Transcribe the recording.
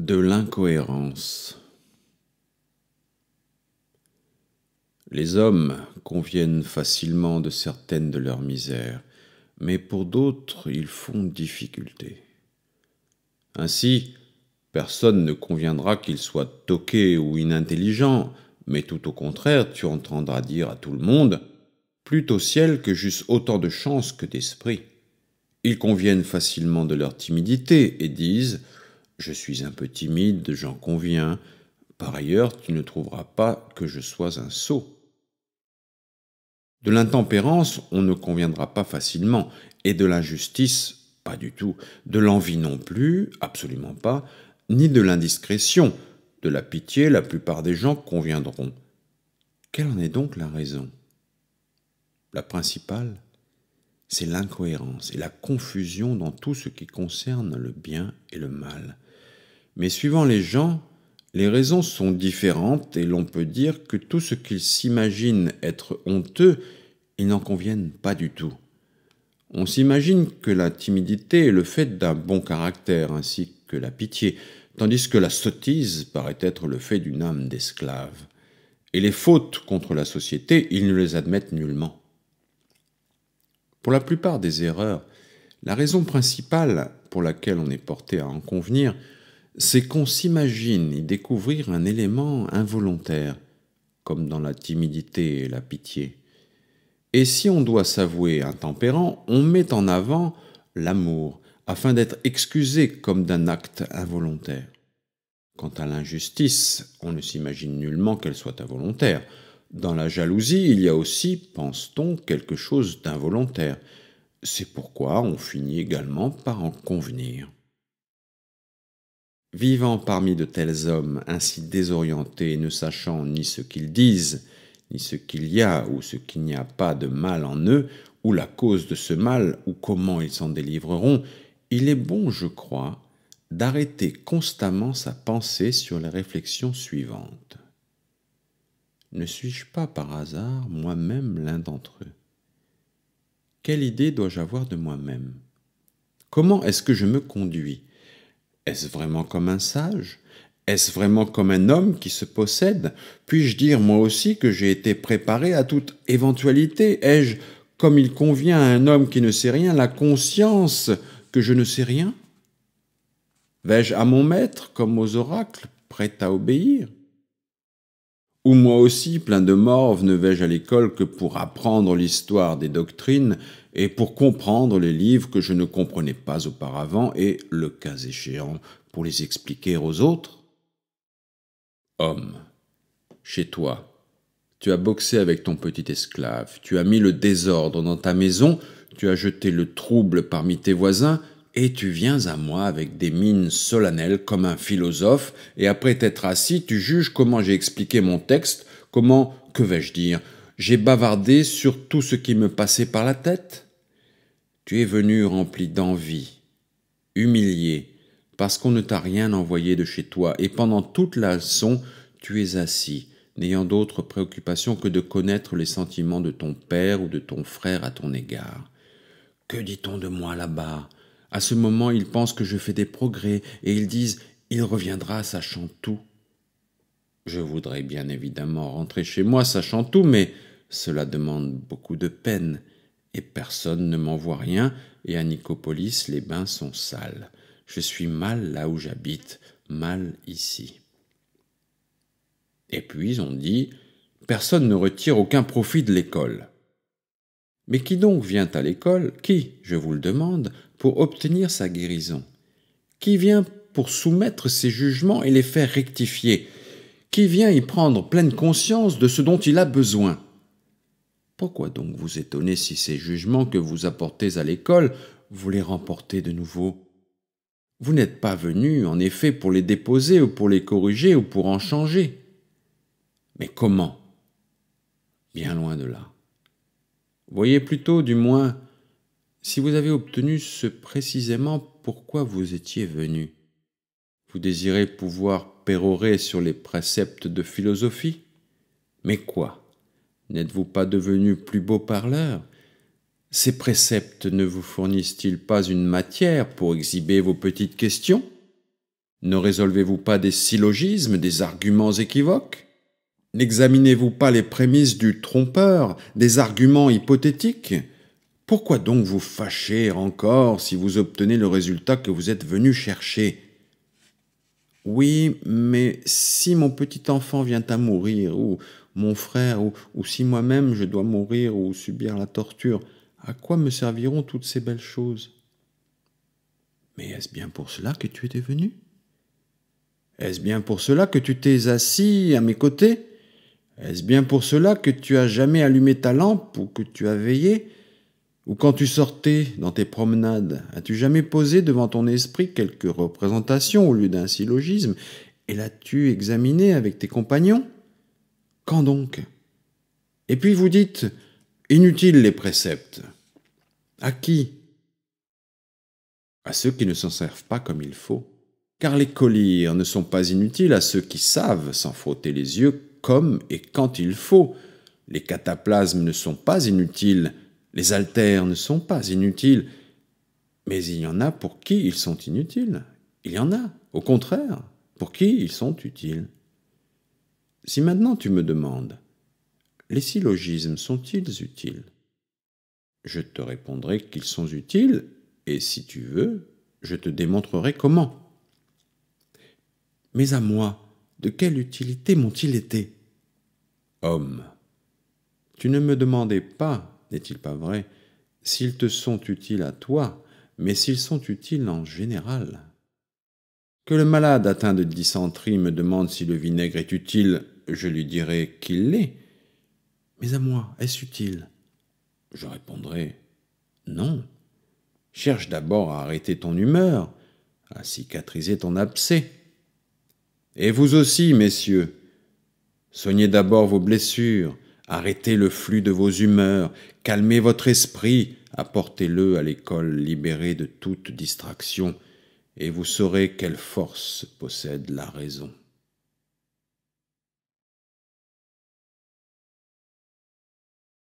De l'incohérence. Les hommes conviennent facilement de certaines de leurs misères, mais pour d'autres, ils font difficulté. Ainsi, personne ne conviendra qu'il soit toqué ou inintelligent, mais tout au contraire, tu entendras dire à tout le monde « Plût au ciel que j'eusse autant de chance que d'esprit ». Ils conviennent facilement de leur timidité et disent « Je suis un peu timide, j'en conviens. Par ailleurs, tu ne trouveras pas que je sois un sot. » De l'intempérance, on ne conviendra pas facilement, et de l'injustice, pas du tout. De l'envie non plus, absolument pas, ni de l'indiscrétion. De la pitié, la plupart des gens conviendront. Quelle en est donc la raison? La principale, c'est l'incohérence et la confusion dans tout ce qui concerne le bien et le mal. Mais suivant les gens, les raisons sont différentes et l'on peut dire que tout ce qu'ils s'imaginent être honteux, ils n'en conviennent pas du tout. On s'imagine que la timidité est le fait d'un bon caractère ainsi que la pitié, tandis que la sottise paraît être le fait d'une âme d'esclave. Et les fautes contre la société, ils ne les admettent nullement. Pour la plupart des erreurs, la raison principale pour laquelle on est porté à en convenir, c'est qu'on s'imagine y découvrir un élément involontaire, comme dans la timidité et la pitié. Et si on doit s'avouer intempérant, on met en avant l'amour, afin d'être excusé comme d'un acte involontaire. Quant à l'injustice, on ne s'imagine nullement qu'elle soit involontaire. Dans la jalousie, il y a aussi, pense-t-on, quelque chose d'involontaire. C'est pourquoi on finit également par en convenir. Vivant parmi de tels hommes ainsi désorientés, ne sachant ni ce qu'ils disent, ni ce qu'il y a ou ce qu'il n'y a pas de mal en eux, ou la cause de ce mal, ou comment ils s'en délivreront, il est bon, je crois, d'arrêter constamment sa pensée sur les réflexions suivantes. Ne suis-je pas par hasard moi-même l'un d'entre eux? Quelle idée dois-je avoir de moi-même? Comment est-ce que je me conduis? Est-ce vraiment comme un sage? Est-ce vraiment comme un homme qui se possède? Puis-je dire moi aussi que j'ai été préparé à toute éventualité? Ai-je, comme il convient à un homme qui ne sait rien, la conscience que je ne sais rien? Vais-je à mon maître comme aux oracles, prêt à obéir? Ou moi aussi, plein de morve, ne vais-je à l'école que pour apprendre l'histoire des doctrines et pour comprendre les livres que je ne comprenais pas auparavant et, le cas échéant, pour les expliquer aux autres? Homme, chez toi, tu as boxé avec ton petit esclave, tu as mis le désordre dans ta maison, tu as jeté le trouble parmi tes voisins, et tu viens à moi avec des mines solennelles comme un philosophe, et après t'être assis, tu juges comment j'ai expliqué mon texte, comment, que vais-je dire, j'ai bavardé sur tout ce qui me passait par la tête? Tu es venu rempli d'envie, humilié, parce qu'on ne t'a rien envoyé de chez toi, et pendant toute la leçon, tu es assis, n'ayant d'autre préoccupation que de connaître les sentiments de ton père ou de ton frère à ton égard. Que dit-on de moi là-bas? À ce moment, ils pensent que je fais des progrès, et ils disent « il reviendra sachant tout ». Je voudrais bien évidemment rentrer chez moi sachant tout, mais cela demande beaucoup de peine, et personne ne m'envoie rien, et à Nicopolis, les bains sont sales. Je suis mal là où j'habite, mal ici. Et puis on dit « personne ne retire aucun profit de l'école ». Mais qui donc vient à l'école, qui, je vous le demande, pour obtenir sa guérison? Qui vient pour soumettre ses jugements et les faire rectifier? Qui vient y prendre pleine conscience de ce dont il a besoin? Pourquoi donc vous étonnez si ces jugements que vous apportez à l'école, vous les remportez de nouveau? Vous n'êtes pas venu, en effet, pour les déposer ou pour les corriger ou pour en changer. Mais comment? Bien loin de là. Voyez plutôt, du moins, si vous avez obtenu ce précisément pourquoi vous étiez venu. Vous désirez pouvoir pérorer sur les préceptes de philosophie? Mais quoi? N'êtes-vous pas devenu plus beau parleur? Ces préceptes ne vous fournissent-ils pas une matière pour exhiber vos petites questions? Ne résolvez-vous pas des syllogismes, des arguments équivoques? N'examinez-vous pas les prémices du trompeur, des arguments hypothétiques? Pourquoi donc vous fâcher encore si vous obtenez le résultat que vous êtes venu chercher? Oui, mais si mon petit enfant vient à mourir, ou mon frère, ou si moi-même je dois mourir ou subir la torture, à quoi me serviront toutes ces belles choses? Mais est-ce bien pour cela que tu étais venu? Est-ce bien pour cela que tu t'es assis à mes côtés? Est-ce bien pour cela que tu as jamais allumé ta lampe ou que tu as veillé? Ou quand tu sortais dans tes promenades, as-tu jamais posé devant ton esprit quelque représentation au lieu d'un syllogisme et l'as-tu examiné avec tes compagnons? Quand donc? Et puis vous dites, inutiles les préceptes. À qui? À ceux qui ne s'en servent pas comme il faut. Car les collyres ne sont pas inutiles à ceux qui savent s'en frotter les yeux comme et quand il faut. Les cataplasmes ne sont pas inutiles, les haltères ne sont pas inutiles, mais il y en a pour qui ils sont inutiles. Il y en a, au contraire, pour qui ils sont utiles. Si maintenant tu me demandes, les syllogismes sont-ils utiles? Je te répondrai qu'ils sont utiles, et si tu veux, je te démontrerai comment. Mais à moi, de quelle utilité m'ont-ils été? Homme, tu ne me demandais pas, n'est-il pas vrai, s'ils te sont utiles à toi, mais s'ils sont utiles en général. Que le malade atteint de dysenterie me demande si le vinaigre est utile, je lui dirai qu'il l'est. Mais à moi, est-ce utile? Je répondrai non. Cherche d'abord à arrêter ton humeur, à cicatriser ton abcès. Et vous aussi, messieurs, soignez d'abord vos blessures, arrêtez le flux de vos humeurs, calmez votre esprit, apportez-le à l'école libérée de toute distraction, et vous saurez quelle force possède la raison.